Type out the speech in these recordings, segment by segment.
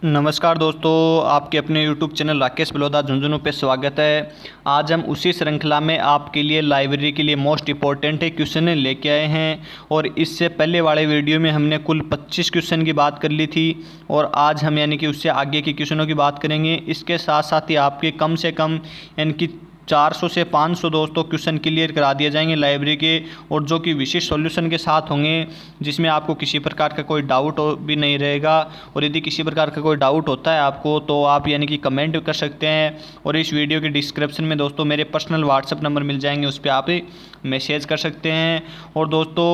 नमस्कार दोस्तों, आपके अपने YouTube चैनल राकेश बलौदा झुंझुनू पे स्वागत है। आज हम उसी श्रृंखला में आपके लिए लाइब्रेरी के लिए मोस्ट इम्पॉर्टेंट क्वेश्चन लेके आए हैं। और इससे पहले वाले वीडियो में हमने कुल 25 क्वेश्चन की बात कर ली थी और आज हम यानी कि उससे आगे के क्वेश्चनों की बात करेंगे। इसके साथ साथ ही आपके कम से कम यानी कि 400 से 500 दोस्तों क्वेश्चन क्लियर करा दिए जाएंगे लाइब्रेरी के, और जो कि विशेष सॉल्यूशन के साथ होंगे, जिसमें आपको किसी प्रकार का कोई डाउट भी नहीं रहेगा। और यदि किसी प्रकार का कोई डाउट होता है आपको तो आप यानी कि कमेंट कर सकते हैं, और इस वीडियो के डिस्क्रिप्शन में दोस्तों मेरे पर्सनल व्हाट्सएप नंबर मिल जाएंगे, उस पर आप मैसेज कर सकते हैं। और दोस्तों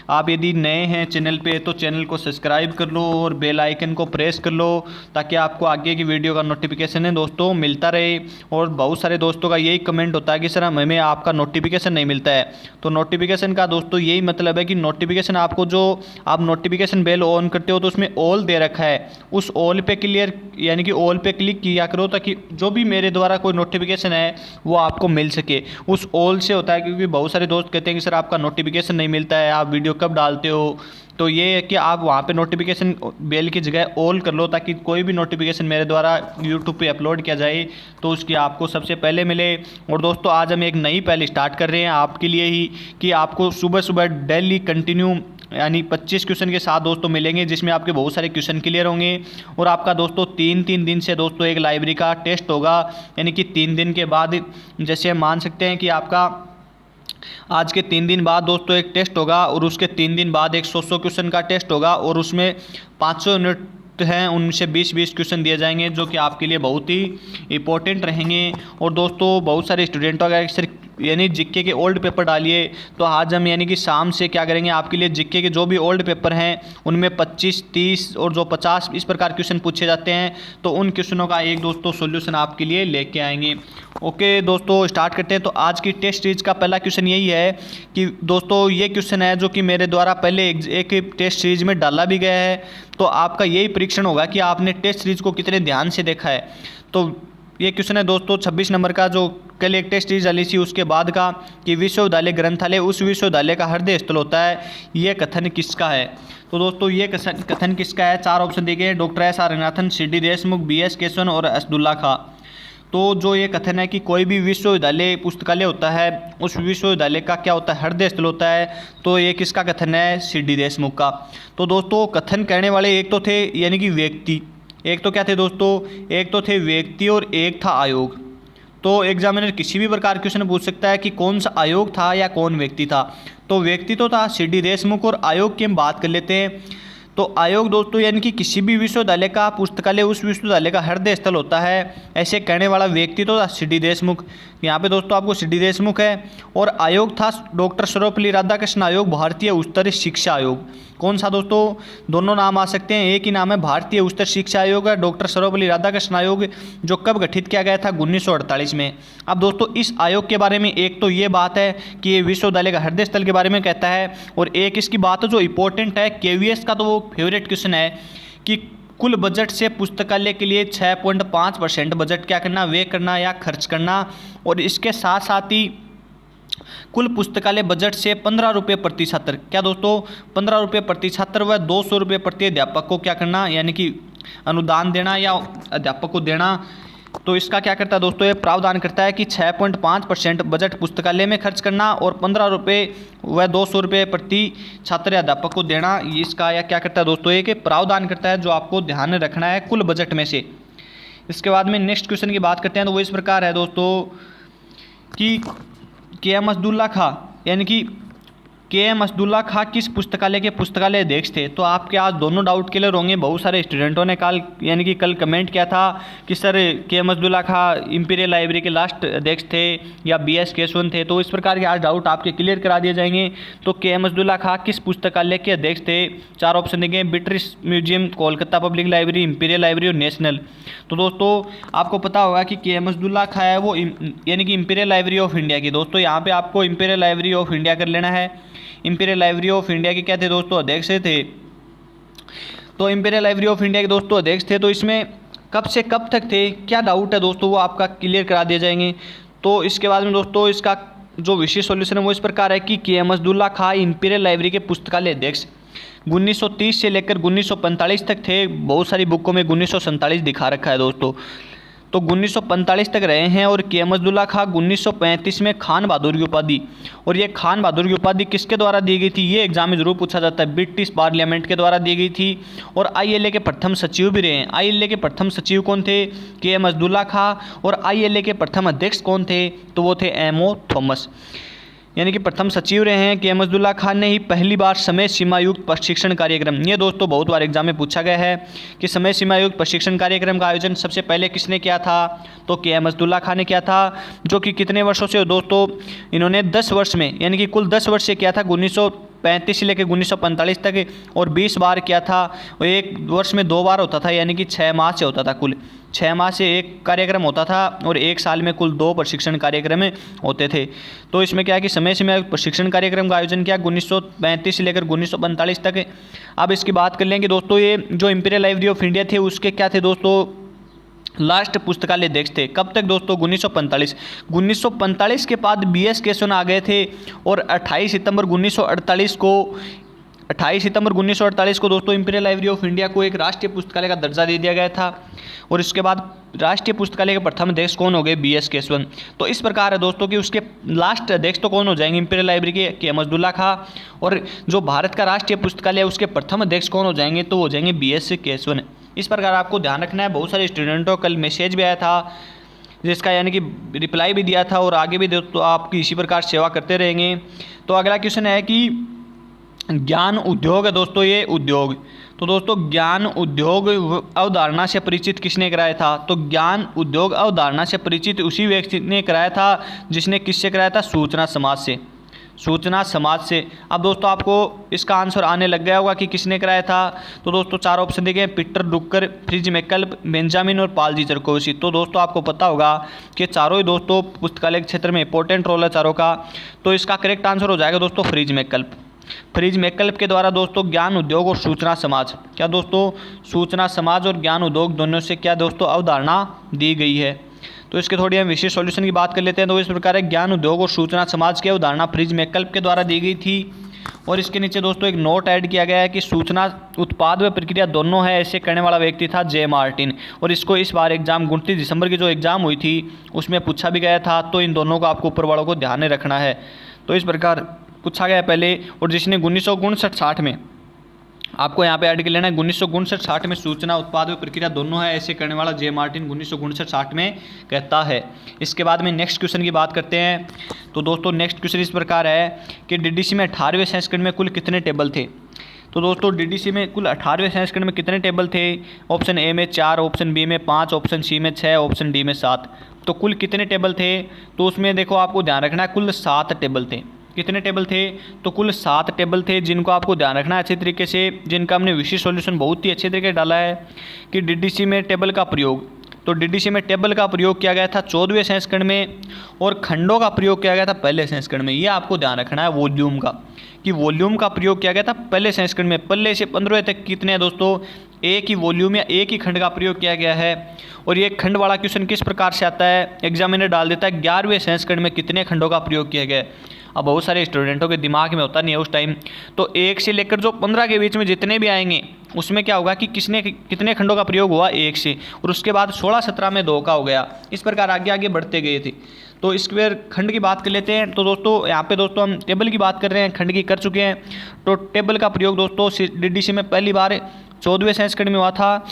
आप यदि नए हैं चैनल पे तो चैनल को सब्सक्राइब कर लो और बेल आइकन को प्रेस कर लो, ताकि आपको आगे की वीडियो का नोटिफिकेशन है दोस्तों मिलता रहे। और बहुत सारे दोस्तों का यही कमेंट होता है कि सर हमें आपका नोटिफिकेशन नहीं मिलता है। तो नोटिफिकेशन का दोस्तों यही मतलब है कि नोटिफिकेशन आपको, जो आप नोटिफिकेशन बेल ऑन करते हो तो उसमें ऑल दे रखा है, उस ऑल पे क्लियर यानी कि ऑल पे क्लिक किया करो, ताकि जो भी मेरे द्वारा कोई नोटिफिकेशन है वो आपको मिल सके। उस ऑल से होता है, क्योंकि बहुत सारे दोस्त कहते हैं कि सर आपका नोटिफिकेशन नहीं मिलता है, आप वीडियो कब डालते हो। तो ये है कि आप वहाँ पे नोटिफिकेशन बेल की जगह ऑल कर लो, ताकि कोई भी नोटिफिकेशन मेरे द्वारा यूट्यूब पे अपलोड किया जाए तो उसकी आपको सबसे पहले मिले। और दोस्तों आज हम एक नई पहल स्टार्ट कर रहे हैं आपके लिए ही, कि आपको सुबह सुबह डेली कंटिन्यू यानी 25 क्वेश्चन के साथ दोस्तों मिलेंगे, जिसमें आपके बहुत सारे क्वेश्चन क्लियर होंगे। और आपका दोस्तों 3 दिन से दोस्तों एक लाइब्रेरी का टेस्ट होगा, यानी कि 3 दिन के बाद, जैसे हम मान सकते हैं कि आपका आज के 3 दिन बाद दोस्तों एक टेस्ट होगा, और उसके 3 दिन बाद एक 100 क्वेश्चन का टेस्ट होगा, और उसमें 500 यूनिट हैं, उनसे 20 क्वेश्चन दिए जाएंगे, जो कि आपके लिए बहुत ही इंपॉर्टेंट रहेंगे। और दोस्तों बहुत सारे स्टूडेंटों का सिर्फ यानी जीके के ओल्ड पेपर डालिए, तो आज हम यानी कि शाम से क्या करेंगे, आपके लिए जीके के जो भी ओल्ड पेपर हैं उनमें 25, 30 और जो 50 इस प्रकार क्वेश्चन पूछे जाते हैं, तो उन क्वेश्चनों का एक दोस्तों सॉल्यूशन आपके लिए लेके आएंगे। ओके दोस्तों स्टार्ट करते हैं। तो आज की टेस्ट सीरीज का पहला क्वेश्चन यही है कि दोस्तों ये क्वेश्चन है जो कि मेरे द्वारा पहले एक टेस्ट सीरीज में डाला भी गया है। तो आपका यही परीक्षण होगा कि आपने टेस्ट सीरीज को कितने ध्यान से देखा है। तो ये क्वेश्चन है दोस्तों 26 नंबर का, जो कल एक टेस्ट सीरीज डाली थी उसके बाद का, कि विश्वविद्यालय ग्रंथालय उस विश्वविद्यालय का हृदय स्थल होता है, ये कथन किसका है। तो दोस्तों ये कथन किसका है, 4 ऑप्शन दिए गए, doctor S R Ranganathan, C D Deshmukh, B S Keshavan और असदुल्ला खां। तो जो ये कथन है कि कोई भी विश्वविद्यालय पुस्तकालय होता है, उस विश्वविद्यालय का क्या होता है, हृदय स्थल होता है, तो ये किसका कथन है, सी डी देशमुख का। तो दोस्तों कथन कहने वाले एक तो थे यानी कि व्यक्ति, एक तो क्या थे दोस्तों, एक तो थे व्यक्ति और एक था आयोग। तो एग्जामिनर किसी भी प्रकार क्वेश्चन पूछ सकता है कि कौन सा आयोग था या कौन व्यक्ति था। तो व्यक्ति तो था सी डी देशमुख, और आयोग की हम बात कर लेते हैं। तो आयोग दोस्तों यानी कि किसी भी विश्वविद्यालय का पुस्तकालय उस विश्वविद्यालय का हृदय स्थल होता है, ऐसे कहने वाला व्यक्ति तो था सी डी देशमुख। यहाँ पे दोस्तों आपको सी डी देशमुख है, और आयोग था डॉक्टर सर्वपल्ली राधाकृष्ण आयोग, भारतीय उच्चतर शिक्षा आयोग। कौन सा दोस्तों, दोनों नाम आ सकते हैं, एक ही नाम है, भारतीय उच्चतर शिक्षा आयोग है, डॉक्टर सर्वपल्ली राधाकृष्ण आयोग, जो कब गठित किया गया था 1948 में। अब दोस्तों इस आयोग के बारे में एक तो ये बात है कि ये विश्वविद्यालय का हृदय स्थल के बारे में कहता है, और एक इसकी बात जो इंपॉर्टेंट है, केवीएस का तो वो फेवरेट क्वेश्चन है कि कुल बजट से पुस्तकालय के लिए 6.5% बजट क्या करना, व्यय करना या खर्च करना। और इसके साथ साथ ही कुल पुस्तकालय बजट से 15 रुपये प्रति छात्र, क्या दोस्तों 15 रुपये प्रति छात्र व 200 रुपये प्रति अध्यापक को क्या करना, यानी कि अनुदान देना या अध्यापक को देना। तो इसका क्या करता है दोस्तों, ये प्रावधान करता है कि 6.5% बजट पुस्तकालय में खर्च करना और 15 रुपये व 200 रुपये प्रति छात्र या अध्यापक को देना। इसका या क्या करता है दोस्तों, ये कि प्रावधान करता है, जो आपको ध्यान रखना है कुल बजट में से। इसके बाद में नेक्स्ट क्वेश्चन की बात करते हैं, तो वो इस प्रकार है दोस्तों कि के एम असदुल्ला खां यानी कि के एम असदुल्ला खां किस पुस्तकालय के पुस्तकालय अध्यक्ष थे। तो आपके आज दोनों डाउट क्लियर होंगे। बहुत सारे स्टूडेंटों ने कल कमेंट किया था कि सर के एम असदुल्ला खां इंपीरियल लाइब्रेरी के लास्ट अध्यक्ष थे या बी एस केशवन थे। तो इस प्रकार के आज डाउट आपके क्लियर करा दिए जाएंगे। तो के एम असदुल्ला खां किस पुस्तकालय के अध्यक्ष थे, 4 ऑप्शन देंगे, British museum, Kolkata public library, imperial library और नेशनल। तो दोस्तों आपको पता होगा कि के एम असदुल्ला खां है वो यानी कि इंपीरियल लाइब्रेरी ऑफ इंडिया की। दोस्तों यहाँ पे आपको इंपीरियल लाइब्रेरी ऑफ इंडिया कर लेना है। इंपीरियल लाइब्रेरी ऑफ इंडिया के क्या थे दोस्तों, अध्यक्ष थे। तो इंपीरियल लाइब्रेरी ऑफ इंडिया के दोस्तों अध्यक्ष थे। तो इसमें कब से कब तक थे, क्या डाउट है दोस्तों, वो आपका क्लियर करा दिए जाएंगे। तो इसके बाद में दोस्तों इसका जो विशेष सॉल्यूशन है वो इस प्रकार है कि के एम असदुल्ला खां इंपीरियल लाइब्रेरी के पुस्तकालय अध्यक्ष 1930 से लेकर 1945 तक थे, बहुत सारी बुकों में 1947 दिखा रखा है दोस्तों। तो 1945 तक रहे हैं। और के एम अब्दुल्ला खां 1935 में खान बहादुर की उपाधि, और ये खान बहादुर की उपाधि किसके द्वारा दी गई थी, ये एग्जाम में जरूर पूछा जाता है, ब्रिटिश पार्लियामेंट के द्वारा दी गई थी। और ILA के प्रथम सचिव भी रहे हैं। ILA के प्रथम सचिव कौन थे, के एम अब्दुल्ला खां। और ILA के प्रथम अध्यक्ष कौन थे, तो वो थे MO थॉमस, यानी कि प्रथम सचिव रहे हैं के एम अब्दुल्ला खान ने ही पहली बार समय सीमा युक्त प्रशिक्षण कार्यक्रम, ये दोस्तों बहुत बार एग्जाम में पूछा गया है कि समय सीमा युक्त प्रशिक्षण कार्यक्रम का आयोजन सबसे पहले किसने किया था, तो के एम अब्दुल्ला खान ने किया था, जो कि कितने वर्षों से दोस्तों, इन्होंने 10 वर्ष में, यानी कि कुल 10 वर्ष से किया था, 1935 से लेकर 1945 तक, और 20 बार किया था। और एक वर्ष में 2 बार होता था, यानी कि 6 माह से होता था, कुल 6 माह से एक कार्यक्रम होता था, और एक साल में कुल 2 प्रशिक्षण कार्यक्रम होते थे। तो इसमें क्या है कि समय सीमा प्रशिक्षण कार्यक्रम का आयोजन किया 1935 से लेकर 1945 तक। अब इसकी बात कर लेंगे दोस्तों, ये जो इंपीरियल लाइब्रेरी ऑफ इंडिया थे उसके क्या थे दोस्तों, लास्ट पुस्तकालय अध्यक्ष थे। कब तक दोस्तों, 1945 के बाद BS केशवन आ गए थे। और 28 सितंबर 1948 को दोस्तों इंपीरियल लाइब्रेरी ऑफ इंडिया को एक राष्ट्रीय पुस्तकालय का दर्जा दे दिया गया था। और इसके बाद राष्ट्रीय पुस्तकालय के प्रथम अध्यक्ष कौन हो गए, BS केशवन। तो इस प्रकार है दोस्तों कि उसके लास्ट अध्यक्ष तो कौन हो जाएंगे, इंपीरियल लाइब्रेरी के एम अब्दुल्ला खां। और जो भारत का राष्ट्रीय पुस्तकालय है उसके प्रथम अध्यक्ष कौन हो जाएंगे, तो हो जाएंगे BS केशवन। इस प्रकार आपको ध्यान रखना है। बहुत सारे स्टूडेंटों कल मैसेज भी आया था जिसका यानी कि रिप्लाई भी दिया था, और आगे भी दोस्तों आपकी इसी प्रकार सेवा करते रहेंगे। तो अगला क्वेश्चन है कि ज्ञान उद्योग है दोस्तों, ये उद्योग, तो दोस्तों ज्ञान उद्योग अवधारणा से परिचित किसने कराया था, तो ज्ञान उद्योग अवधारणा से परिचित उसी व्यक्ति ने कराया था जिसने किससे कराया था, सूचना समाज से, सूचना समाज से। अब दोस्तों आपको इसका आंसर आने लग गया होगा कि किसने कराया था। तो दोस्तों 4 ऑप्शन दिए, पीटर ड्रुकर, फ्रिज मैकल्प, बेंजामिन और पाल जी जरकोवी। तो दोस्तों आपको पता होगा कि चारों ही दोस्तों पुस्तकालय के क्षेत्र में इंपॉर्टेंट रोल है चारों का। तो इसका करेक्ट आंसर हो जाएगा दोस्तों फ्रिज मैकल्प। फ्रिज मैकल्प के द्वारा दोस्तों ज्ञान उद्योग और सूचना समाज, क्या दोस्तों, सूचना समाज और ज्ञान उद्योग दोनों से क्या दोस्तों अवधारणा दी गई है। तो इसके थोड़ी हम विशेष सॉल्यूशन की बात कर लेते हैं। तो इस प्रकार है, ज्ञान उद्योग और सूचना समाज की अवधारणा फ्रिज मैकल्प के द्वारा दी गई थी। और इसके नीचे दोस्तों एक नोट ऐड किया गया है कि सूचना उत्पाद व प्रक्रिया दोनों है, ऐसे करने वाला व्यक्ति था जे मार्टिन। और इसको इस बार एग्जाम 29 दिसंबर की जो एग्जाम हुई थी उसमें पूछा भी गया था। तो इन दोनों को आपको ऊपर वालों को ध्यान में रखना है। तो इस प्रकार पूछा गया पहले, और जिसने 1959-60 में आपको यहाँ पे ऐड कर लेना है, 1959-60 में सूचना उत्पाद व प्रक्रिया दोनों है, ऐसे करने वाला जे मार्टिन 1959-60 में कहता है। इसके बाद में नेक्स्ट क्वेश्चन की बात करते हैं। तो दोस्तों नेक्स्ट क्वेश्चन इस प्रकार है कि DDC में 18वें संस्करण में कुल कितने टेबल थे। तो दोस्तों DDC में कुल 18वें संस्करण में कितने टेबल थे, ऑप्शन ए में 4, ऑप्शन बी में 5, ऑप्शन सी में 6, ऑप्शन डी में 7। तो कुल कितने टेबल थे, तो उसमें देखो आपको ध्यान रखना है कुल 7 टेबल थे। कितने टेबल थे, तो कुल 7 टेबल थे, जिनको आपको ध्यान रखना है अच्छे तरीके से, जिनका हमने विशेष सॉल्यूशन बहुत ही अच्छे तरीके से डाला है कि DDC में टेबल का प्रयोग। तो DDC में टेबल का प्रयोग किया गया था 14वें संस्करण में, और खंडों का प्रयोग किया गया था पहले संस्करण में। ये आपको ध्यान रखना है वॉल्यूम का, कि वॉल्यूम का प्रयोग किया गया था पहले संस्करण में। पहले से 15वें तक कितने हैं दोस्तों, एक ही वॉल्यूम या एक ही खंड का प्रयोग किया गया है। और ये खंड वाला क्वेश्चन किस प्रकार से आता है, एग्जामिनर डाल देता है 11वें संस्करण में कितने खंडों का प्रयोग किया गया है। अब बहुत सारे स्टूडेंटों के दिमाग में होता नहीं है उस टाइम, तो 1 से लेकर जो 15 के बीच में जितने भी आएंगे उसमें क्या होगा कि कितने खंडों का प्रयोग हुआ 1 से, और उसके बाद 16-17 में 2 का हो गया। इस प्रकार आगे आगे बढ़ते गए थे। तो स्क्वायर खंड की बात कर लेते हैं। तो दोस्तों यहाँ पे दोस्तों हम टेबल की बात कर रहे हैं, खंड की कर चुके हैं। तो टेबल का प्रयोग दोस्तों DDC में पहली बार 14वें संस्करण में हुआ था,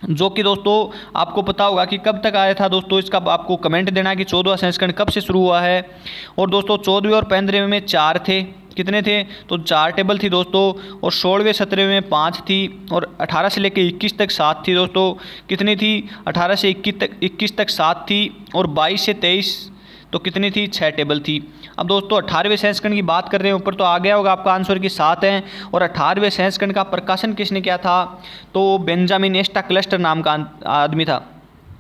जो कि दोस्तों आपको पता होगा कि कब तक आया था दोस्तों। इसका आपको कमेंट देना है कि 14वां संस्करण कब से शुरू हुआ है। और दोस्तों 14वें और 15वें में 4 थे, कितने थे, तो 4 टेबल थी दोस्तों। और 16वें 17वें में 5 थी, और 18 से लेकर 21 तक 7 थी दोस्तों। कितनी थी, 18 से 21 तक 7 थी, और 22 से 23 तो कितनी थी, 6 टेबल थी। अब दोस्तों 18वें संस्करण की बात कर रहे हैं, ऊपर तो आ गया होगा आपका आंसर कि 7 हैं। और 18वें संस्करण का प्रकाशन किसने किया था, तो बेंजामिन एस्टा क्लस्टर नाम का आदमी था।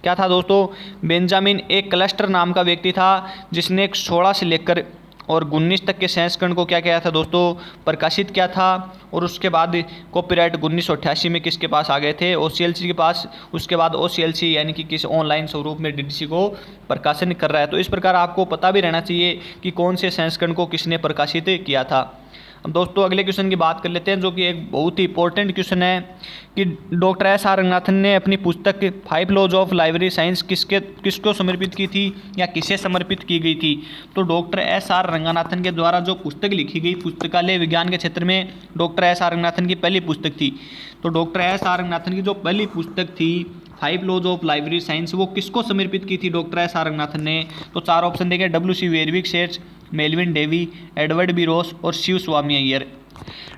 क्या था दोस्तों, बेंजामिन एक क्लस्टर नाम का व्यक्ति था, जिसने 16 से लेकर और 19 तक के संस्करण को क्या किया था दोस्तों, प्रकाशित किया था। और उसके बाद कॉपीराइट 1988 में किसके पास आ गए थे, OCLC के पास। उसके बाद OCLC यानी कि किस ऑनलाइन स्वरूप में DDC को प्रकाशन कर रहा है। तो इस प्रकार आपको पता भी रहना चाहिए कि कौन से संस्करण को किसने प्रकाशित किया था। अब दोस्तों अगले क्वेश्चन की बात कर लेते हैं, जो कि एक बहुत ही इंपॉर्टेंट क्वेश्चन है कि डॉक्टर एस आर रंगनाथन ने अपनी पुस्तक 5 लॉज ऑफ लाइब्रेरी साइंस किसको समर्पित की थी या किसे समर्पित की गई थी। तो डॉक्टर एस आर रंगनाथन के द्वारा जो पुस्तक लिखी गई, पुस्तकालय विज्ञान के क्षेत्र में डॉक्टर एस आर रंगनाथन की पहली पुस्तक थी। तो डॉक्टर एस आर रंगनाथन की जो पहली पुस्तक थी 5 लॉज ऑफ लाइब्रेरी साइंस, वो किसको समर्पित की थी डॉक्टर एस आर रंगनाथन ने। तो 4 ऑप्शन देखे, W.C. Berwick Sayers, Melvil Dewey, Edward B Ross और शिव स्वामी अय्यर।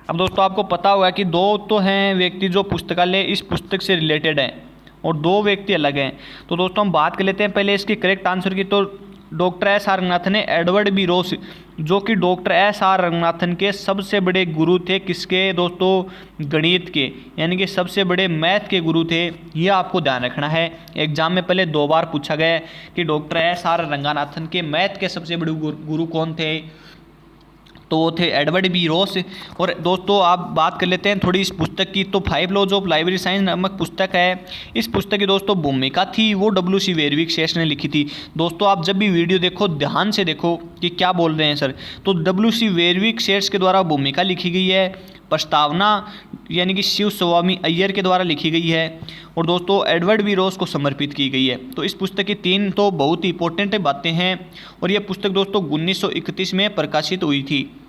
अब दोस्तों आपको पता होगा कि दो तो हैं व्यक्ति जो पुस्तकालय इस पुस्तक से रिलेटेड हैं और 2 व्यक्ति अलग हैं। तो दोस्तों हम बात कर लेते हैं पहले इसकी करेक्ट आंसर की। तो डॉक्टर एस आर रंगनाथन ने एडवर्ड बी रोस, जो कि डॉक्टर एस आर रंगनाथन के सबसे बड़े गुरु थे, किसके दोस्तों, गणित के, यानी कि सबसे बड़े मैथ के गुरु थे। ये आपको ध्यान रखना है, एग्जाम में पहले 2 बार पूछा गया है कि डॉक्टर एस आर रंगनाथन के मैथ के सबसे बड़े गुरु कौन थे। तो वो थे एडवर्ड बी रोस। और दोस्तों आप बात कर लेते हैं थोड़ी इस पुस्तक की। तो 5 लॉज ऑफ लाइब्रेरी साइंस नामक पुस्तक है, इस पुस्तक की दोस्तों भूमिका थी वो W.C. वेरविक सेट्स ने लिखी थी। दोस्तों आप जब भी वीडियो देखो ध्यान से देखो कि क्या बोल रहे हैं सर। तो W.C. वेरविक सेट्स के द्वारा भूमिका लिखी गई है, प्रस्तावना यानी कि शिव स्वामी अय्यर के द्वारा लिखी गई है और दोस्तों एडवर्ड बी रोस को समर्पित की गई है। तो इस पुस्तक की 3 तो बहुत ही इंपॉर्टेंट बातें हैं और यह पुस्तक दोस्तों 1931 में प्रकाशित हुई थी।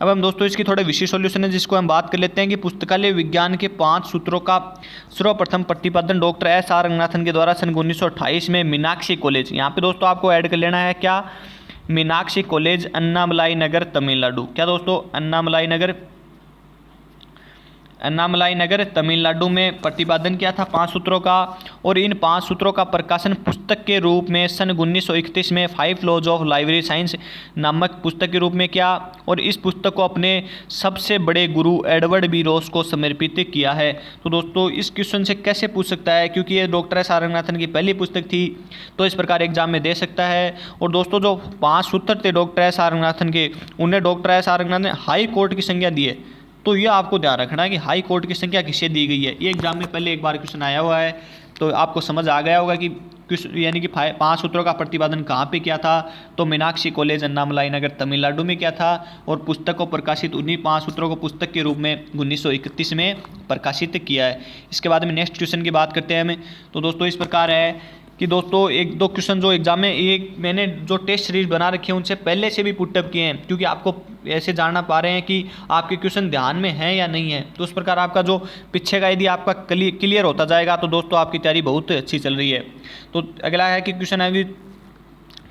अब हम दोस्तों इसकी थोड़े विशेष सॉल्यूशन है जिसको हम बात कर लेते हैं कि पुस्तकालय विज्ञान के 5 सूत्रों का सर्वप्रथम प्रतिपादन डॉक्टर एस आर रंगनाथन के द्वारा सन 1928 में मीनाक्षी कॉलेज, यहाँ पे दोस्तों आपको ऐड कर लेना है क्या, मीनाक्षी कॉलेज, अन्नामलाई नगर, तमिलनाडु। क्या दोस्तों, अन्नामलाई नगर तमिलनाडु में प्रतिपादन किया था 5 सूत्रों का। और इन 5 सूत्रों का प्रकाशन पुस्तक के रूप में सन 1931 में 5 लॉज ऑफ लाइब्रेरी साइंस नामक पुस्तक के रूप में किया और इस पुस्तक को अपने सबसे बड़े गुरु एडवर्ड बी रोस को समर्पित किया है। तो दोस्तों इस क्वेश्चन से कैसे पूछ सकता है, क्योंकि ये डॉक्टर एस आर रंगनाथन की पहली पुस्तक थी, तो इस प्रकार एग्जाम में दे सकता है। और दोस्तों जो 5 सूत्र थे डॉक्टर एस आर रंगनाथन के, उन्हें डॉक्टर एस आर रंगनाथन ने हाई कोर्ट की संज्ञा दी है। तो ये आपको ध्यान रखना है कि हाई कोर्ट की संख्या किसे दी गई है। ये एग्जाम में पहले एक बार क्वेश्चन आया हुआ है, तो आपको समझ आ गया होगा कि यानी कि 5 सूत्रों का प्रतिपादन कहाँ पे किया था। तो मीनाक्षी कॉलेज, अन्नामलाई नगर, तमिलनाडु में किया था और पुस्तक को प्रकाशित उन्हीं 5 सूत्रों को पुस्तक के रूप में 1931 में प्रकाशित किया है। इसके बाद में नेक्स्ट क्वेश्चन की बात करते हैं हमें। तो दोस्तों इस प्रकार है कि दोस्तों 1-2 क्वेश्चन जो एग्जाम में एक मैंने जो टेस्ट सीरीज बना रखी है उनसे पहले से भी पुटअप किए हैं, क्योंकि आपको ऐसे जानना पा रहे हैं कि आपके क्वेश्चन ध्यान में हैं या नहीं है। तो उस प्रकार आपका जो पीछे का यदि आपका क्लियर होता जाएगा तो दोस्तों आपकी तैयारी बहुत अच्छी चल रही है। तो अगला है कि क्वेश्चन है कि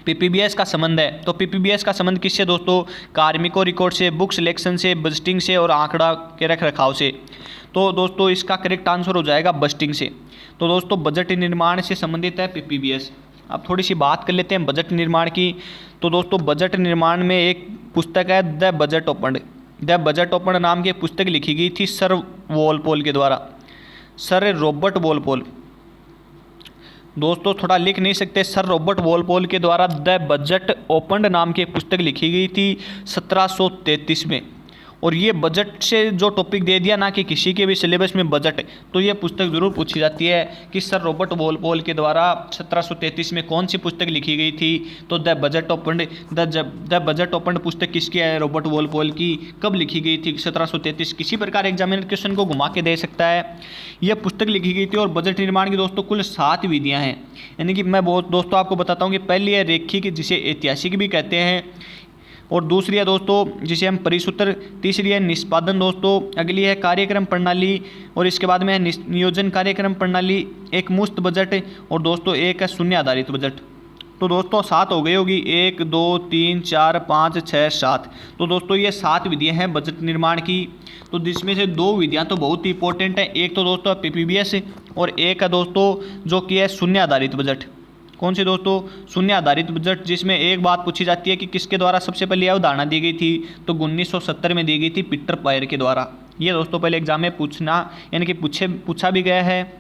PPBS का संबंध है। तो PPBS का संबंध किससे दोस्तों, कार्मिकों रिकॉर्ड से, बुक सिलेक्शन से, बजटिंग से और आंकड़ा के रख रखाव से। तो दोस्तों इसका करेक्ट आंसर हो जाएगा बजटिंग से। तो दोस्तों बजट निर्माण से संबंधित है PPBS। अब थोड़ी सी बात कर लेते हैं बजट निर्माण की। तो दोस्तों बजट निर्माण में एक पुस्तक है द बजट ओपन नाम की पुस्तक लिखी गई थी सर वॉलपोल के द्वारा, सर रॉबर्ट वॉलपोल। दोस्तों थोड़ा लिख नहीं सकते, सर रॉबर्ट वॉलपोल के द्वारा द बजट ओपन नाम की पुस्तक लिखी गई थी 1733 में। और ये बजट से जो टॉपिक दे दिया ना कि किसी के भी सिलेबस में बजट, तो ये पुस्तक ज़रूर पूछी जाती है कि सर रॉबर्ट वॉलपोल के द्वारा 1733 में कौन सी पुस्तक लिखी गई थी। तो द बजट ओपन पुस्तक किसकी है, रॉबर्ट वॉलपोल की। कब लिखी गई थी, 1733। किसी प्रकार एग्जामिनर क्वेश्चन को घुमा के दे सकता है। यह पुस्तक लिखी गई थी और बजट निर्माण की दोस्तों कुल 7 विधियाँ हैं। यानी कि मैं दोस्तों आपको बताता हूँ कि पहली है रेखिक, जिसे ऐतिहासिक भी कहते हैं, और दूसरी है दोस्तों जिसे हम परिसूत्र, तीसरी है निष्पादन दोस्तों, अगली है कार्यक्रम प्रणाली और इसके बाद में है नियोजन कार्यक्रम प्रणाली, एक मुफ्त बजट और दोस्तों एक है शून्य आधारित बजट। तो दोस्तों 7 हो गई होगी, 1 2 3 4 5 6 7। तो दोस्तों ये 7 विधियाँ हैं बजट निर्माण की। तो जिसमें से 2 विधियाँ तो बहुत ही इंपॉर्टेंट है, एक तो दोस्तों PPBS और एक है दोस्तों जो कि है शून्य आधारित बजट। कौन सी दोस्तों, शून्य आधारित बजट, जिसमें एक बात पूछी जाती है कि किसके द्वारा सबसे पहले यह अवधारणा दी गई थी। तो 1970 में दी गई थी पीटर पायर के द्वारा। ये दोस्तों पहले एग्जाम में यानी कि पूछा भी गया है।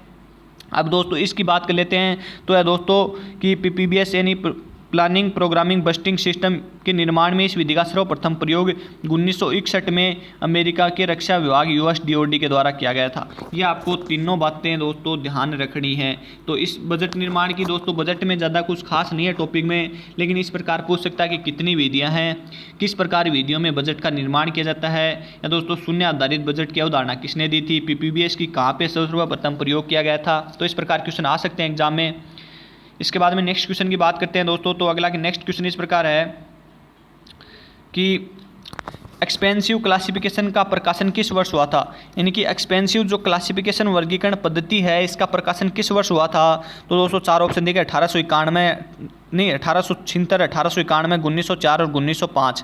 अब दोस्तों इसकी बात कर लेते हैं। तो यह दोस्तों कि PPBS यानी प्लानिंग प्रोग्रामिंग बस्टिंग सिस्टम के निर्माण में इस विधि का सर्वप्रथम प्रयोग 1961 में अमेरिका के रक्षा विभाग USDOD के द्वारा किया गया था। ये आपको तीनों बातें दोस्तों ध्यान रखनी है। तो इस बजट निर्माण की दोस्तों बजट में ज़्यादा कुछ खास नहीं है टॉपिक में, लेकिन इस प्रकार पूछ सकता है कि कितनी विधियाँ हैं, किस प्रकार विधियों में बजट का निर्माण किया जाता है, या दोस्तों शून्य आधारित बजट की अवधारणा किसने दी थी, PPBS की कहाँ पे सर्वप्रथम प्रयोग किया गया था। तो इस प्रकार क्वेश्चन आ सकते हैं एग्जाम में। इसके बाद में नेक्स्ट क्वेश्चन की बात करते हैं दोस्तों। तो अगला नेक्स्ट क्वेश्चन इस प्रकार है कि एक्सपेंसिव क्लासिफिकेशन का प्रकाशन किस वर्ष हुआ था। यानी कि एक्सपेंसिव जो क्लासिफिकेशन वर्गीकरण पद्धति है इसका प्रकाशन किस वर्ष हुआ था। तो दोस्तों 4 ऑप्शन दिए गए, 1896, 1891, 1904 और 1905।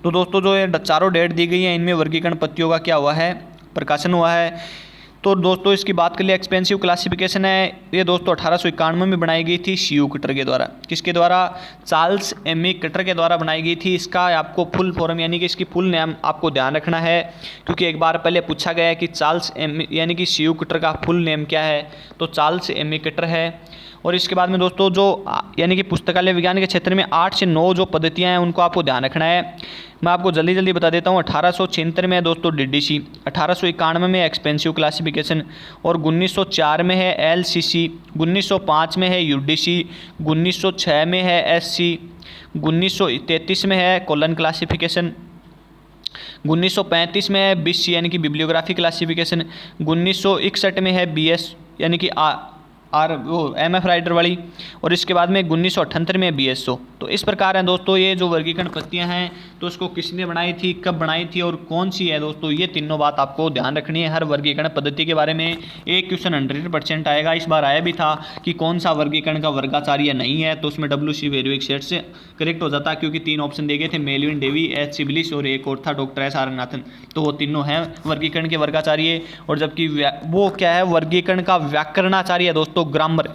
तो दोस्तों जो ये चारों डेट दी गई हैं इनमें वर्गीकरण पद्धतियों का क्या हुआ है, प्रकाशन हुआ है। तो दोस्तों इसकी बात कर लिए एक्सपेंसिव क्लासिफिकेशन है ये दोस्तों 1891 में बनाई गई थी CU कटर के द्वारा। किसके द्वारा? चार्ल्स एमी कटर के द्वारा बनाई गई थी। इसका आपको फुल फॉर्म यानी कि इसकी फुल नेम आपको ध्यान रखना है, क्योंकि एक बार पहले पूछा गया है कि चार्ल्स एमी यानी कि CU कटर का फुल नेम क्या है। तो चार्ल्स एमी कटर है। और इसके बाद में दोस्तों जो यानी कि पुस्तकालय विज्ञान के क्षेत्र में 8 से 9 जो पद्धतियाँ हैं उनको आपको ध्यान रखना है। मैं आपको जल्दी जल्दी बता देता हूँ। 1876 में है दोस्तों DDC, 1891 में एक्सपेंसिव क्लासिफिकेशन, और 1904 में है LCC, 1905 में है UDC, 1906 में है SC, 1933 में है कॉलन क्लासिफिकेशन, 1935 में है BC यानी कि बिब्लियोग्राफी क्लासिफिकेशन, 1961 में है BS यानी कि MF राइटर वाली, और इसके बाद में 1978 में BSO। तो इस प्रकार है दोस्तों ये जो वर्गीकरण पद्धतियाँ हैं तो उसको किसने बनाई थी, कब बनाई थी और कौन सी है दोस्तों, ये तीनों बात आपको ध्यान रखनी है। हर वर्गीकरण पद्धति के बारे में एक क्वेश्चन 100% आएगा। इस बार आया भी था कि कौन सा वर्गीकरण का वर्गाचार्य नहीं है, तो उसमें WC वेरविक सेट से करेक्ट हो जाता, क्योंकि 3 ऑप्शन दिए गए थे, मेलविन डेवी, H.C. ब्लिस और एक और था डॉक्टर S. आरनाथन। तो वो तीनों हैं वर्गीकरण के वर्गाचार्य। और जबकि वो क्या है, वर्गीकरण का व्याकरणाचार्य है दोस्तों, ग्रामर।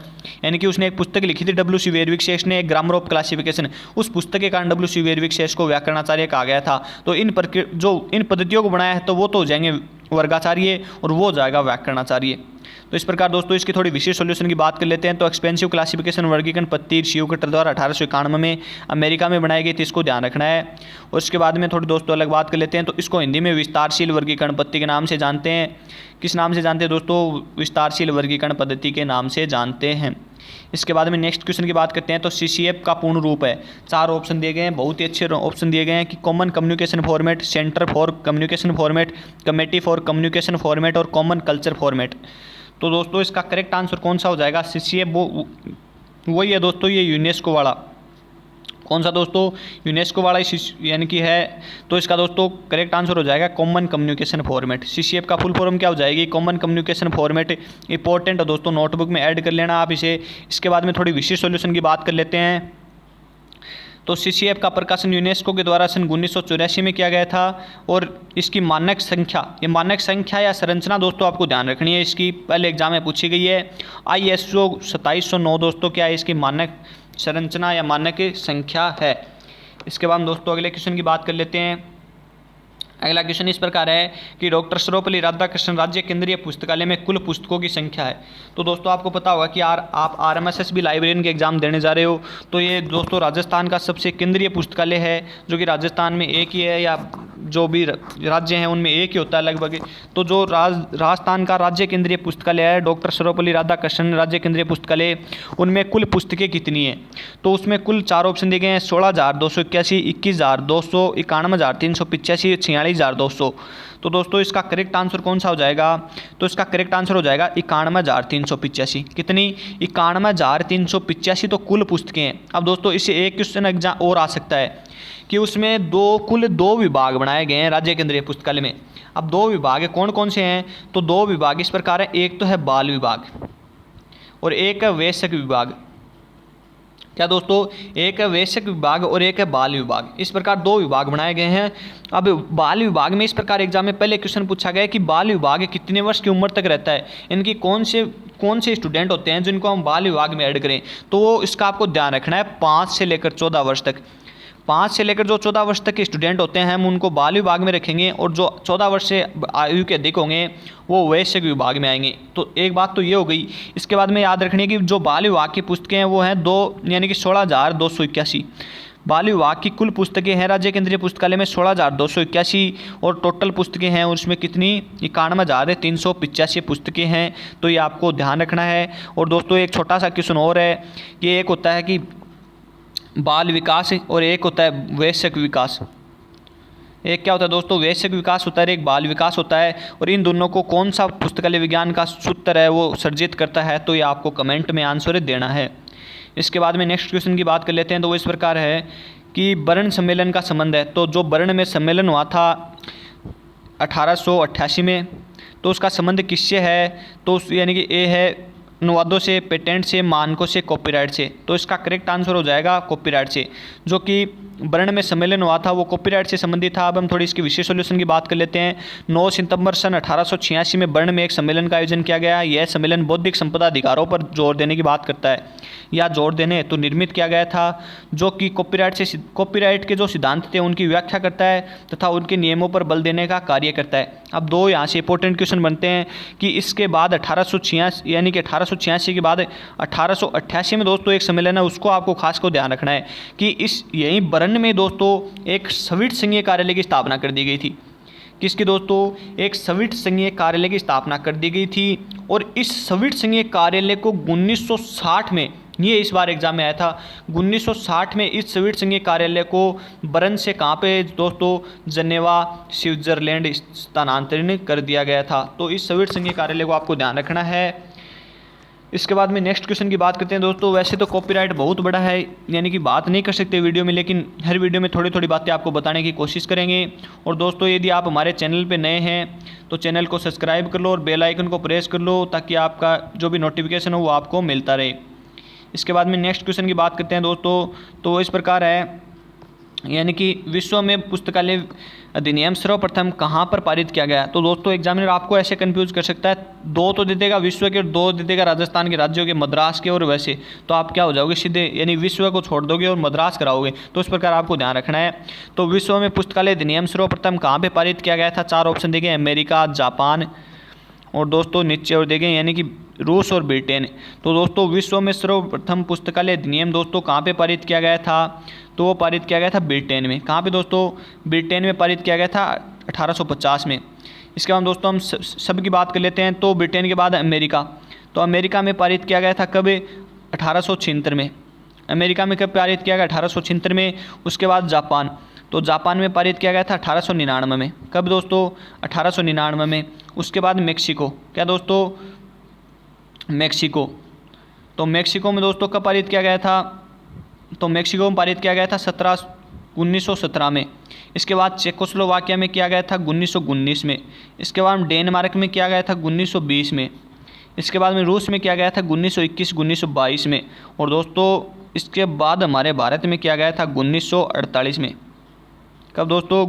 यानी कि उसने एक पुस्तक लिखी थी WC वेरविक सेट ने, ग्रामर ऑफ क्लासिफिकेशन। उस पुस्तक के कारण WC वेरविक सेट को व्याकरणाचार्य कहा गया था। तो इन पद्धतियों को बनाया है तो वो तो हो जाएंगे वर्गाचार्य और वो जाएगा व्याकरणाचार्य। तो इस प्रकार दोस्तों इसकी थोड़ी विशेष सॉल्यूशन की बात कर लेते हैं। तो एक्सपेंसिव क्लासिफिकेशन वर्गीकरण पद्धति CU कटर द्वारा 1891 में अमेरिका में बनाई गई थी, इसको ध्यान रखना है। और इसके बाद में थोड़ी दोस्तों अलग बात कर लेते हैं। तो इसको हिंदी में विस्तारशील वर्गीकरण पद्धति के नाम से जानते हैं। किस नाम से जानते हैं दोस्तों? विस्तारशील वर्गीकरण पद्धति के नाम से जानते हैं। इसके बाद में नेक्स्ट क्वेश्चन की बात करते हैं। तो CCF का पूर्ण रूप है, 4 ऑप्शन दिए गए हैं, बहुत ही अच्छे ऑप्शन दिए गए हैं कि common communication format, centre for communication format, committee for communication format और कॉमन कल्चर फॉर्मेट। तो दोस्तों इसका करेक्ट आंसर कौन सा हो जाएगा? CCF वही है दोस्तों, ये यूनेस्को वाला। कौन सा दोस्तों? यूनेस्को वाला यानी कि है। तो इसका दोस्तों करेक्ट आंसर हो जाएगा कॉमन कम्युनिकेशन फॉर्मेट। CCF का फुल फॉर्म क्या हो जाएगी? Common communication format. इंपॉर्टेंट है दोस्तों, नोटबुक में ऐड कर लेना आप इसे। इसके बाद में थोड़ी विशेष सॉल्यूशन की बात कर लेते हैं। तो CCF का प्रकाशन यूनेस्को के द्वारा सन 1984 में किया गया था। और इसकी मानक संख्या, ये मानक संख्या या संरचना दोस्तों आपको ध्यान रखनी है, इसकी पहले एग्जाम में पूछी गई है। ISO 2709 दोस्तों क्या है? इसकी मानक संरचना या मानक संख्या है। इसके बाद दोस्तों अगले क्वेश्चन की बात कर लेते हैं। अगला क्वेश्चन इस प्रकार है कि डॉक्टर सर्वपल्ली राधाकृष्णन राज्य केंद्रीय पुस्तकालय में कुल पुस्तकों की संख्या है। तो दोस्तों आपको पता होगा कि आप RMSSB लाइब्रेरियन के एग्जाम देने जा रहे हो। तो ये दोस्तों राजस्थान का सबसे केंद्रीय पुस्तकालय है, जो कि राजस्थान में एक ही है, या जो भी राज्य हैं उनमें एक ही होता है लगभग। तो जो राजस्थान का राज्य केंद्रीय पुस्तकालय है डॉक्टर सर्वपल्ली राधाकृष्णन राज्य केंद्रीय पुस्तकालय, उनमें कुल पुस्तकें कितनी हैं? तो उसमें कुल 4 ऑप्शन दिए गए हैं, 16,281, 21,200, 91,385, 46,200। तो दोस्तों इसका करेक्ट आंसर कौन सा हो जाएगा? तो इसका करेक्ट आंसर हो जाएगा 91,385। कितनी? 91,385 तो कुल पुस्तकें हैं। अब दोस्तों इससे एक क्वेश्चन एग्जाम और आ सकता है कि उसमें कुल 2 विभाग बनाए गए हैं राज्य केंद्रीय पुस्तकालय में। अब 2 विभाग है, कौन कौन से हैं? तो 2 विभाग इस प्रकार है, एक तो है बाल विभाग और एक है वयस्क विभाग। क्या दोस्तों? एक है वयस्क विभाग और एक है बाल विभाग। इस प्रकार 2 विभाग बनाए गए हैं। अब बाल विभाग में इस प्रकार एग्जाम में पहले क्वेश्चन पूछा गया है कि बाल विभाग कितने वर्ष की उम्र तक रहता है, इनकी कौन से स्टूडेंट होते हैं जिनको हम बाल विभाग में ऐड करें। तो इसका आपको ध्यान रखना है 5 से लेकर 14 वर्ष तक। 5 से लेकर जो 14 वर्ष तक के स्टूडेंट होते हैं हम उनको बाल विभाग में रखेंगे, और जो 14 वर्ष से आयु के अधिक होंगे वो वैश्यक विभाग में आएंगे। तो एक बात तो ये हो गई। इसके बाद में याद रखनी है कि जो बाल विभाग की पुस्तकें हैं वो हैं 16,281। बाल विभाग की कुल पुस्तकें हैं राज्य केंद्रीय पुस्तकालय में 16,281, और टोटल पुस्तकें हैं उसमें कितनी 91,385 पुस्तकें हैं। तो ये आपको ध्यान रखना है। और दोस्तों एक छोटा सा क्वेश्चन और है कि एक होता है कि बाल विकास और एक होता है वयस्क विकास। एक क्या होता है दोस्तों, वयस्क विकास होता है, एक बाल विकास होता है, और इन दोनों को कौन सा पुस्तकालय विज्ञान का सूत्र है वो सर्जित करता है, तो ये आपको कमेंट में आंसर देना है। इसके बाद में नेक्स्ट क्वेश्चन की बात कर लेते हैं। तो वो इस प्रकार है कि बर्न सम्मेलन का संबंध है। तो जो बर्न में सम्मेलन हुआ था 1888 में, तो उसका संबंध किससे है, तो यानी कि ए है अनुवादों से, पेटेंट से, मानकों से, कॉपीराइट से। तो इसका करेक्ट आंसर हो जाएगा कॉपीराइट से। जो कि बर्न में सम्मेलन हुआ था वो कॉपीराइट से संबंधित था। अब हम थोड़ी इसकी विशेष सॉल्यूशन की बात कर लेते हैं। 9 सितंबर सन 1886 में बर्न में एक सम्मेलन का आयोजन किया गया। यह सम्मेलन बौद्धिक संपदा अधिकारों पर जोर देने की बात करता है, या जोर देने हेतु निर्मित किया गया था, जो कि कॉपीराइट के जो सिद्धांत थे उनकी व्याख्या करता है तथा उनके नियमों पर बल देने का कार्य करता है। अब दो यहाँ से इंपॉर्टेंट क्वेश्चन बनते हैं कि इसके बाद 1886 यानी कि 1886 के बाद 1888 में दोस्तों एक सम्मेलन है, उसको आपको खास को ध्यान रखना है कि इस यही बर्न में दोस्तों एक स्वीट संघीय कार्यालय की स्थापना कर दी गई थी। किसकी दोस्तों, एक स्वीट संघीय कार्यालय की स्थापना कर दी गई थी। और इस स्वीट संघीय कार्यालय को 1960 में, ये इस बार एग्जाम में आया था, 1960 में इस स्वीट संघीय कार्यालय को बर्न से कहाँ पे दोस्तों, जनेवा स्विट्जरलैंड स्थानांतरित कर दिया गया था। तो इस स्वीट संघीय कार्यालय को आपको ध्यान रखना है। इसके बाद में नेक्स्ट क्वेश्चन की बात करते हैं दोस्तों। वैसे तो कॉपीराइट बहुत बड़ा है, यानी कि बात नहीं कर सकते वीडियो में, लेकिन हर वीडियो में थोड़ी थोड़ी बातें आपको बताने की कोशिश करेंगे। और दोस्तों यदि आप हमारे चैनल पे नए हैं तो चैनल को सब्सक्राइब कर लो और बेल आइकन को प्रेस कर लो, ताकि आपका जो भी नोटिफिकेशन हो वो आपको मिलता रहे। इसके बाद में नेक्स्ट क्वेश्चन की बात करते हैं दोस्तों। तो इस प्रकार है, यानी कि विश्व में पुस्तकालय अधिनियम सर्वप्रथम कहाँ पर पारित किया गया। तो दोस्तों एग्जामिनर आपको ऐसे कंफ्यूज कर सकता है, 2 तो दे देगा विश्व के और 2 दे देगा राजस्थान के राज्यों के, मद्रास के और वैसे, तो आप क्या हो जाओगे सीधे, यानी विश्व को छोड़ दोगे और मद्रास कराओगे। तो इस प्रकार आपको ध्यान रखना है। तो विश्व में पुस्तकालय अधिनियम सर्वप्रथम कहाँ पर पारित किया गया था, 4 ऑप्शन देखे, अमेरिका, जापान और दोस्तों नीचे और देखें यानी कि रूस और ब्रिटेन। तो दोस्तों विश्व में सर्वप्रथम पुस्तकालय अधिनियम दोस्तों कहाँ पे पारित किया गया था, तो वो पारित किया गया था ब्रिटेन में। कहाँ पे दोस्तों, ब्रिटेन में पारित किया गया था 1850 में। इसके बाद दोस्तों हम सब की बात कर लेते हैं। तो ब्रिटेन के बाद अमेरिका, तो अमेरिका में पारित किया गया था कब, 1876 में। अमेरिका में कब पारित किया गया, 1876 में। उसके बाद जापान, तो जापान में पारित किया गया था 1899 में। कब दोस्तों, 1899 में। उसके बाद मेक्सिको, क्या दोस्तों, मेक्सिको, तो मेक्सिको में दोस्तों कब पारित किया गया था, तो मेक्सिको में पारित किया गया था 1917 में। इसके बाद चेकोस्लोवाकिया में किया गया था 1919 में। इसके बाद डेनमार्क में किया गया था 1920 में। इसके बाद में रूस में किया गया था 1921, 1922 में। और दोस्तों इसके बाद हमारे भारत में किया गया था 1948 में। कब दोस्तों,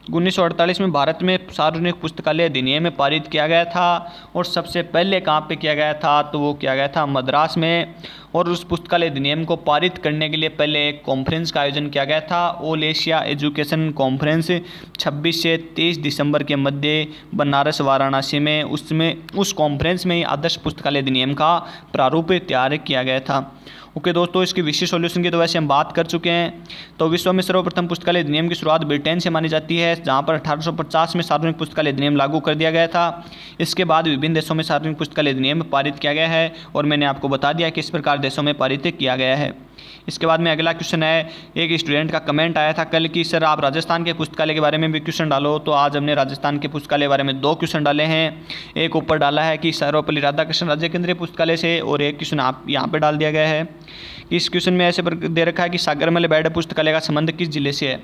1948 में भारत में सार्वजनिक पुस्तकालय अधिनियम में पारित किया गया था। और सबसे पहले कहाँ पे किया गया था, तो वो किया गया था मद्रास में। और उस पुस्तकालय अधिनियम को पारित करने के लिए पहले एक कॉन्फ्रेंस का आयोजन किया गया था, ऑल एशिया एजुकेशन कॉन्फ्रेंस, 26 से 23 दिसंबर के मध्य बनारस वाराणसी में। उस कॉन्फ्रेंस में आदर्श पुस्तकालय अधिनियम का प्रारूप तैयार किया गया था। ओके दोस्तों, इसकी विशेष सॉल्यूशन की तो वैसे हम बात कर चुके हैं। तो विश्व में सर्वप्रथम पुस्तकालय अधिनियम की शुरुआत ब्रिटेन से मानी जाती है, जहां पर 1850 में सार्वजनिक पुस्तकालय अधिनियम लागू कर दिया गया था। इसके बाद विभिन्न देशों में सार्वजनिक पुस्तकालय अधिनियम पारित किया गया है, और मैंने आपको बता दिया कि इस प्रकार देशों में पारित किया गया है। इसके बाद में अगला क्वेश्चन है, एक स्टूडेंट का कमेंट आया था कल कि सर आप राजस्थान के पुस्तकालय के बारे में भी क्वेश्चन डालो। तो आज हमने राजस्थान के पुस्तकालय के बारे में 2 क्वेश्चन डाले हैं। एक ऊपर डाला है कि सर्वपल्ली राधाकृष्ण राज्य केंद्रीय पुस्तकालय से, और एक क्वेश्चन आप यहाँ पे डाल दिया गया है। इस क्वेश्चन में ऐसे दे रखा है कि सागरमल बैड पुस्तकालय का संबंध किस जिले से है।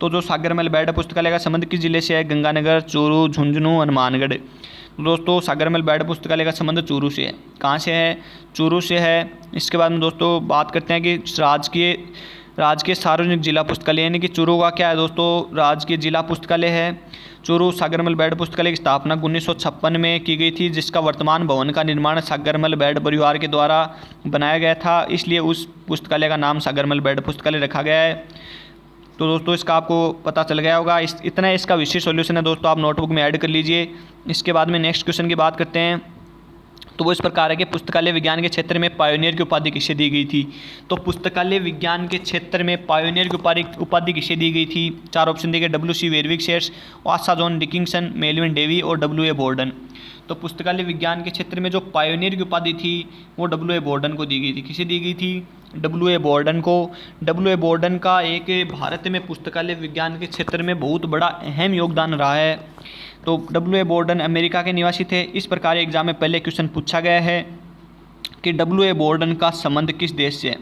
तो जो सागरमल बैड पुस्तकालय का संबंध किस जिले से है, गंगानगर, चूरू, झुंझुनू, हनुमानगढ़। दोस्तों सागरमल बैड पुस्तकालय का संबंध चूरू से है। कहाँ से है, चूरू से है। इसके बाद में दोस्तों बात करते हैं कि राजकीय राजकीय सार्वजनिक जिला पुस्तकालय यानी कि चूरू का क्या है दोस्तों, राजकीय जिला पुस्तकालय है। चूरू सागरमल बैड पुस्तकालय की स्थापना 1956 में की गई थी, जिसका वर्तमान भवन का निर्माण सागरमल बैड परिवार के द्वारा बनाया गया था, इसलिए उस पुस्तकालय का नाम सागरमल बैड पुस्तकालय रखा गया है। तो दोस्तों इसका आपको पता चल गया होगा। इतना इसका विशेष सॉल्यूशन है दोस्तों, आप नोटबुक में ऐड कर लीजिए। इसके बाद में नेक्स्ट क्वेश्चन की बात करते हैं। तो वो इस प्रकार है कि पुस्तकालय विज्ञान के क्षेत्र में पायोनियर की उपाधि किसे दी गई थी। तो पुस्तकालय विज्ञान के क्षेत्र में पायोनियर की उपाधि किसे दी गई थी। 4 ऑप्शन दिए गए, WC वेरविक, आशा जॉन डिकिंसन, मेलविन डेवी और WA बोर्डन। तो पुस्तकालय विज्ञान के क्षेत्र में जो पायोनियर की उपाधि थी वो WA बोर्डन को दी गई थी। किसे दी गई थी, WA बोर्डन को। WA बोर्डन का एक भारत में पुस्तकालय विज्ञान के क्षेत्र में बहुत बड़ा अहम योगदान रहा है। तो WA बोर्डन अमेरिका के निवासी थे। इस प्रकार एग्जाम में पहले क्वेश्चन पूछा गया है कि WA बोर्डन का संबंध किस देश से है।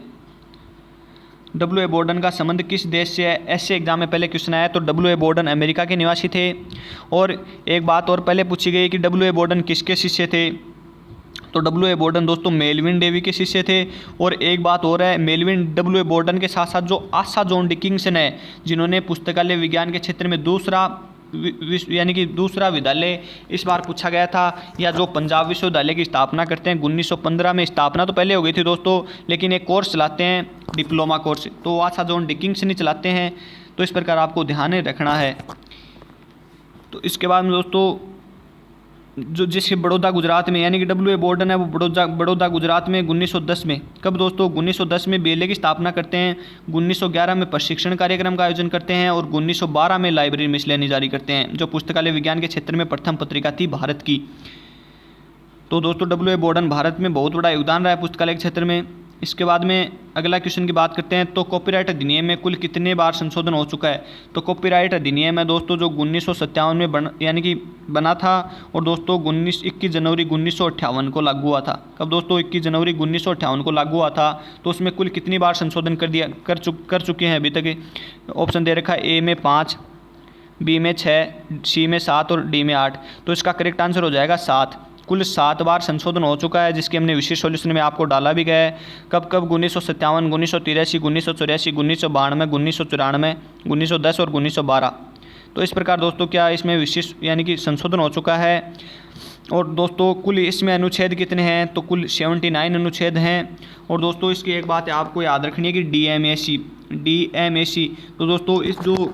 WA बोर्डन का संबंध किस देश से है, ऐसे एग्जाम में पहले क्वेश्चन आया। तो WA बोर्डन अमेरिका के निवासी थे। और एक बात और पहले पूछी गई कि WA बोर्डन किसके शिष्य थे। तो WA बोर्डन दोस्तों मेलविन डेवी के शिष्य थे। और एक बात और है, मेलविन WA बोर्डन के साथ साथ जो आशा जॉन डिकिंसन है, जिन्होंने पुस्तकालय विज्ञान के क्षेत्र में दूसरा विद्यालय इस बार पूछा गया था, या जो पंजाब विश्वविद्यालय की स्थापना करते हैं 1915 में। स्थापना तो पहले हो गई थी दोस्तों, लेकिन एक कोर्स चलाते हैं डिप्लोमा कोर्स, तो आशा जॉन डिकिंसन ही चलाते हैं। तो इस प्रकार आपको ध्यान रखना है। तो इसके बाद में दोस्तों जो जिसके बड़ौदा गुजरात में, यानी कि WA बोर्डन है वो बड़ौदा गुजरात में 1910 में, कब दोस्तों 1910 में BLA की स्थापना करते हैं। 1911 में प्रशिक्षण कार्यक्रम का आयोजन करते हैं और 1912 में लाइब्रेरी मिसलेनी जारी करते हैं, जो पुस्तकालय विज्ञान के क्षेत्र में प्रथम पत्रिका थी भारत की। तो दोस्तों WA बोर्डन भारत में बहुत बड़ा योगदान रहा है पुस्तकालय के क्षेत्र में। इसके बाद में अगला क्वेश्चन की बात करते हैं। तो कॉपीराइट अधिनियम में कुल कितने बार संशोधन हो चुका है। तो कॉपीराइट अधिनियम है दोस्तों जो 1957 में यानी कि बना था, और दोस्तों 21 जनवरी 1958 को लागू हुआ था। कब दोस्तों 21 जनवरी 1958 को लागू हुआ था। तो उसमें कुल कितनी बार संशोधन कर चुके हैं अभी तक। ऑप्शन दे रखा है, A में 5, B में 6, C में 7 और D में 8। तो इसका करेक्ट आंसर हो जाएगा 7। कुल 7 बार संशोधन हो चुका है, जिसके हमने विशेष सॉल्यूशन में आपको डाला भी गया है। कब 1957, 1983, 1984, 1992, 1994, 1910 और 1912। तो इस प्रकार दोस्तों क्या इसमें विशेष यानी कि संशोधन हो चुका है। और दोस्तों कुल इसमें अनुच्छेद कितने हैं। तो कुल 79 अनुच्छेद हैं। और दोस्तों इसकी एक बात है आपको याद रखनी है कि DMAC। तो दोस्तों इस जो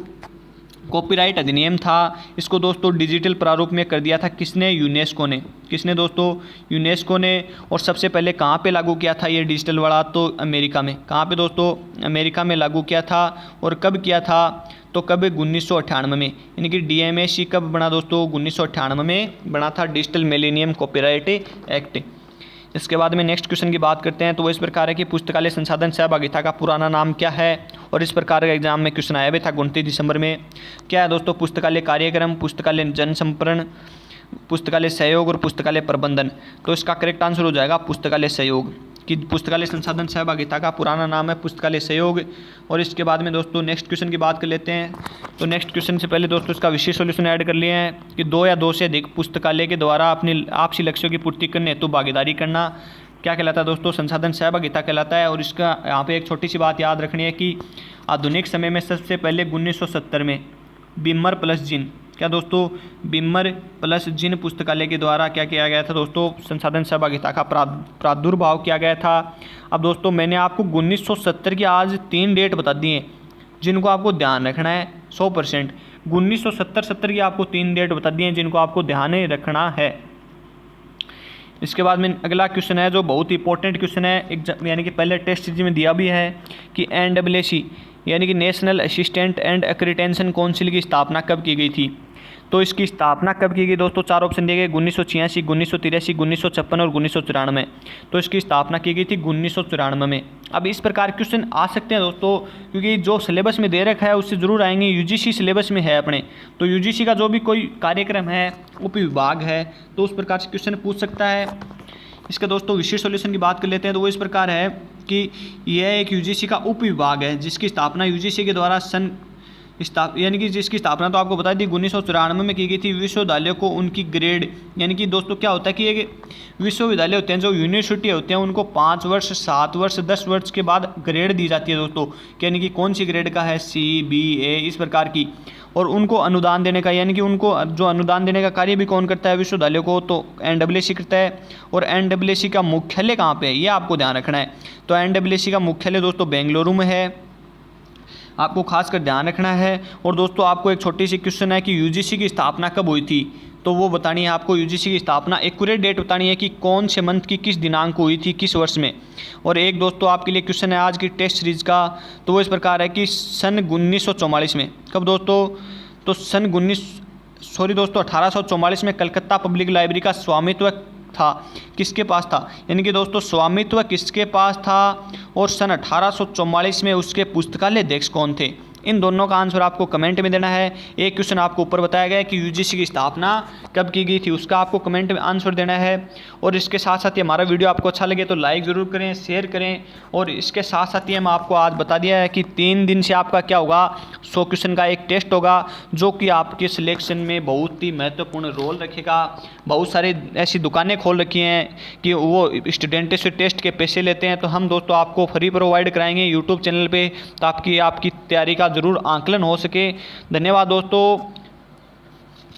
कॉपीराइट अधिनियम था इसको दोस्तों डिजिटल प्रारूप में कर दिया था किसने, यूनेस्को ने। किसने दोस्तों, यूनेस्को ने। और सबसे पहले कहाँ पे लागू किया था ये डिजिटल वाला, तो अमेरिका में। कहाँ पे दोस्तों, अमेरिका में लागू किया था। और कब किया था, तो कब 1998 में। यानी कि DMAC कब बना दोस्तों, 1998 में बना था, डिजिटल मिलेनियम कॉपीराइट एक्ट। इसके बाद में नेक्स्ट क्वेश्चन की बात करते हैं। तो वो इस प्रकार है कि पुस्तकालय संसाधन सहभागिता का पुराना नाम क्या है। और इस प्रकार का एग्जाम में क्वेश्चन आया भी था 29 दिसंबर में। क्या है दोस्तों, पुस्तकालय कार्यक्रम, पुस्तकालय जन संप्रण, पुस्तकालय सहयोग और पुस्तकालय प्रबंधन। तो इसका करेक्ट आंसर हो जाएगा पुस्तकालय सहयोग, कि पुस्तकालय संसाधन सहभागिता का पुराना नाम है पुस्तकालय सहयोग। और इसके बाद में दोस्तों नेक्स्ट क्वेश्चन की बात कर लेते हैं। तो नेक्स्ट क्वेश्चन से पहले दोस्तों इसका विशेष सॉल्यूशन ऐड कर लिए हैं कि 2 या 2 से अधिक पुस्तकालय के द्वारा अपने आपसी लक्ष्यों की पूर्ति करने हेतु भागीदारी करना क्या कहलाता है दोस्तों, संसाधन सहभागिता कहलाता है। और इसका यहाँ पे एक छोटी सी बात याद रखनी है कि आधुनिक समय में सबसे पहले 1970 में बिमर प्लस जिन, क्या दोस्तों, बिमर प्लस जिन पुस्तकालय के द्वारा क्या किया गया था दोस्तों, संसाधन सहभागिता का प्रादुर्भाव किया गया था। अब दोस्तों मैंने आपको 1970 की आज 3 डेट बता दी हैं जिनको आपको ध्यान रखना है 100%। 1970 की आपको 3 डेट बता दी हैं जिनको आपको ध्यान रखना है। इसके बाद में अगला क्वेश्चन है जो बहुत इंपॉर्टेंट क्वेश्चन है एग्जाम, यानी कि पहले टेस्ट सीरीज में दिया भी है कि NAAC यानी कि नेशनल असिस्टेंट एंड एक्रीडेंशन काउंसिल की स्थापना कब की गई थी। तो इसकी स्थापना कब की गई दोस्तों, 4 ऑप्शन दिए गए, 1986, 1983, 1956 और 1994। तो इसकी स्थापना की गई थी 1994 में। अब इस प्रकार क्वेश्चन आ सकते हैं दोस्तों, क्योंकि जो सिलेबस में दे रखा है उससे जरूर आएंगे। UGC सिलेबस में है अपने, तो UGC का जो भी कोई कार्यक्रम है, उप विभाग है, तो उस प्रकार से क्वेश्चन पूछ सकता है। इसका दोस्तों विशेष सॉल्यूशन की बात कर लेते हैं। तो वो इस प्रकार है कि यह एक UGC का उप विभाग है जिसकी स्थापना UGC के द्वारा सन यानी कि जिसकी स्थापना तो आपको बता दी 1994 में की गई थी। विश्वविद्यालयों को उनकी ग्रेड, यानी कि दोस्तों क्या होता है कि ये विश्वविद्यालय होते हैं, जो यूनिवर्सिटी होते हैं, उनको 5 वर्ष, 7 वर्ष, 10 वर्ष के बाद ग्रेड दी जाती है दोस्तों, यानी कि कौन सी ग्रेड का है, C, B, A, इस प्रकार की। और उनको अनुदान देने का, यानी कि उनको जो अनुदान देने का कार्य भी कौन करता है विश्वविद्यालयों को, तो NAAC करता है। और NAAC का मुख्यालय कहाँ पे है, ये आपको ध्यान रखना है। तो NAAC का मुख्यालय दोस्तों बेंगलुरु में है, आपको खासकर ध्यान रखना है। और दोस्तों आपको एक छोटी सी क्वेश्चन है कि UGC की स्थापना कब हुई थी, तो वो बतानी है आपको। UGC की स्थापना एक्यूरेट डेट बतानी है कि कौन से मंथ की किस दिनांक को हुई थी, किस वर्ष में। और एक दोस्तों आपके लिए क्वेश्चन है आज की टेस्ट सीरीज का, तो वो इस प्रकार है कि सन 1944 में, कब दोस्तों, तो सन 1844 में कलकत्ता पब्लिक लाइब्रेरी का स्वामित्व था, किसके पास था, यानी कि दोस्तों स्वामित्व किसके पास था, और सन 1844 में उसके पुस्तकालय अध्यक्ष कौन थे। इन दोनों का आंसर आपको कमेंट में देना है। एक क्वेश्चन आपको ऊपर बताया गया है कि UGC की स्थापना कब की गई थी, उसका आपको कमेंट में आंसर देना है। और इसके साथ साथ ही हमारा वीडियो आपको अच्छा लगे तो लाइक ज़रूर करें, शेयर करें। और इसके साथ साथ ही हम आपको आज बता दिया है कि 3 दिन से आपका क्या होगा, 100 क्वेश्चन का एक टेस्ट होगा, जो कि आपके सिलेक्शन में बहुत ही महत्वपूर्ण रोल रखेगा। बहुत सारी ऐसी दुकानें खोल रखी हैं कि वो स्टूडेंट से टेस्ट के पैसे लेते हैं, तो हम दोस्तों आपको फ्री प्रोवाइड कराएंगे यूट्यूब चैनल पे, ताकि आपकी तैयारी का ज़रूर आंकलन हो सके। धन्यवाद दोस्तों।